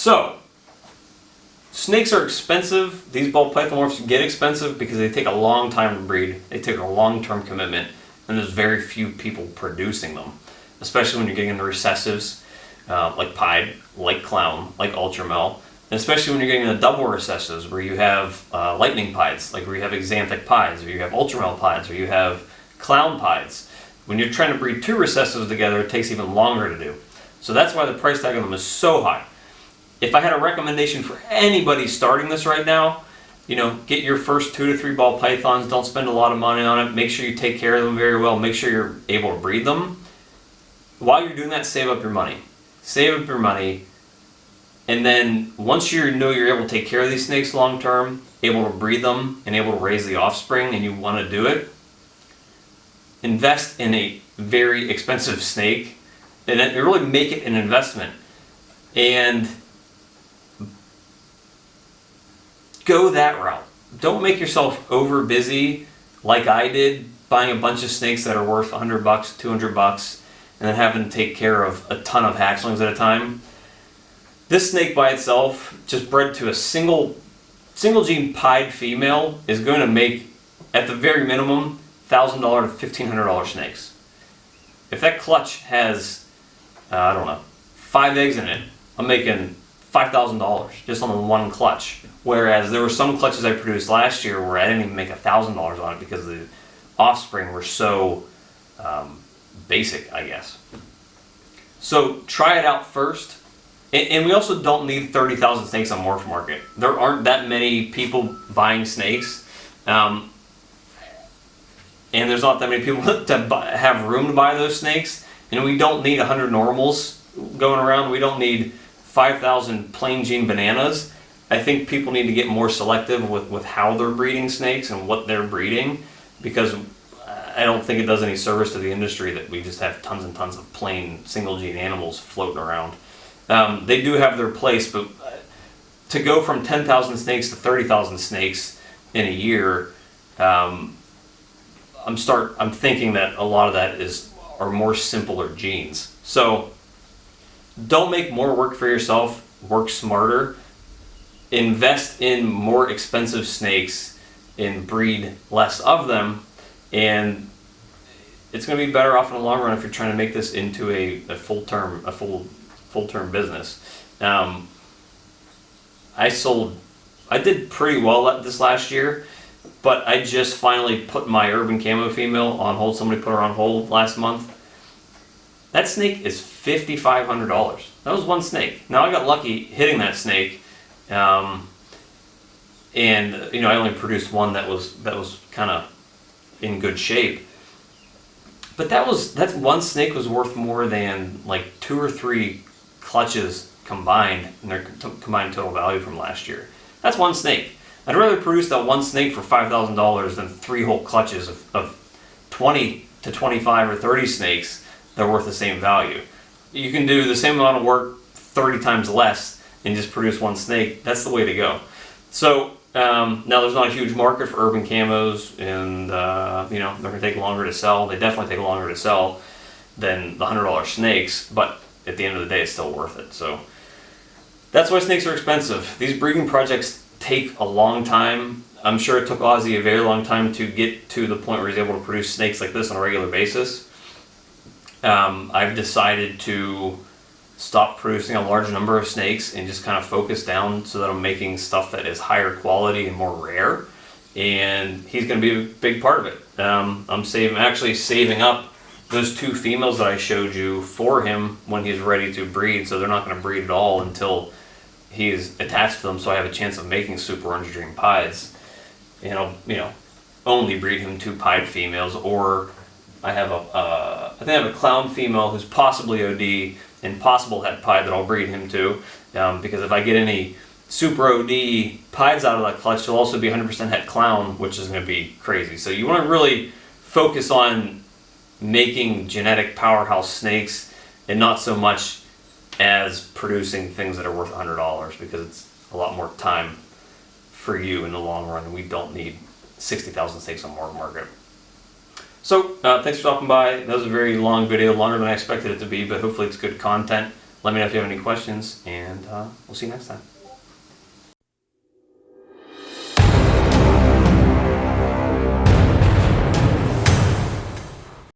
So, snakes are expensive. These ball pythomorphs get expensive because they take a long time to breed. They take a long-term commitment, and there's very few people producing them, especially when you're getting into recessives, like pied, like clown, like ultramel, and especially when you're getting into double recessives where you have lightning pieds, like where you have exanthic pieds, or you have ultramel pieds, or you have clown pieds. When you're trying to breed two recessives together, it takes even longer to do. So that's why the price tag on them is so high. If I had a recommendation for anybody starting this right now, get your first 2 to 3 ball pythons. Don't spend a lot of money on it. Make sure you take care of them very well. Make sure you're able to breed them. While you're doing that, save up your money. Save up your money. And then once you know you're able to take care of these snakes long term, able to breed them, and able to raise the offspring, and you want to do it, invest in a very expensive snake and really make it an investment. And go that route. Don't make yourself over busy like I did, buying a bunch of snakes that are worth $100, $200, and then having to take care of a ton of hatchlings at a time. This snake by itself, just bred to a single gene pied female, is going to make, at the very minimum, $1,000 to $1,500 snakes. If that clutch has, 5 eggs in it, I'm making $5,000 just on the one clutch. Whereas there were some clutches I produced last year where I didn't even make $1,000 on it because the offspring were so basic, I guess. So try it out first. And we also don't need 30,000 snakes on Morph Market. There aren't that many people buying snakes. And there's not that many people to have room to buy those snakes. And we don't need 100 normals going around. We don't need 5,000 plain Gene bananas. I think people need to get more selective with how they're breeding snakes and what they're breeding, because I don't think it does any service to the industry that we just have tons and tons of plain single gene animals floating around. They do have their place, but to go from 10,000 snakes to 30,000 snakes in a year, I'm thinking that a lot of that are more simpler genes. So don't make more work for yourself. Work smarter. Invest in more expensive snakes and breed less of them, and it's going to be better off in the long run if you're trying to make this into a full-term business. I did pretty well this last year, but I just finally put my urban camo female on hold. Somebody put her on hold last month. That snake is $5,500. That was one snake. Now I got lucky hitting that snake, and I only produced one that was kind of in good shape. But that one snake was worth more than like 2 or 3 clutches combined, and their combined total value from last year. That's one snake. I'd rather produce that one snake for $5,000 than 3 whole clutches of 20 to 25 or 30 snakes that are worth the same value. You can do the same amount of work 30 times less and just produce one snake. That's the way to go. So now there's not a huge market for urban camos, and they're going to take longer to sell. They definitely take longer to sell than the $100 snakes, but at the end of the day, it's still worth it. So that's why snakes are expensive. These breeding projects take a long time. I'm sure it took Ozzy a very long time to get to the point where he's able to produce snakes like this on a regular basis. I've decided to stop producing a large number of snakes and just kind of focus down so that I'm making stuff that is higher quality and more rare. And he's going to be a big part of it. I'm actually saving up those 2 females that I showed you for him when he's ready to breed. So they're not going to breed at all until he's attached to them. So I have a chance of making super orange dream pieds. And I'll, only breed him 2 pied females, or I have I think I have a clown female who's possibly OD and possible het pied that I'll breed him to, because if I get any super OD pieds out of that clutch, he'll also be 100% het clown, which is going to be crazy. So you want to really focus on making genetic powerhouse snakes and not so much as producing things that are worth $100, because it's a lot more time for you in the long run. We don't need 60,000 snakes on Morph Market. So, thanks for stopping by. That was a very long video, longer than I expected it to be, but hopefully it's good content. Let me know if you have any questions, and we'll see you next time.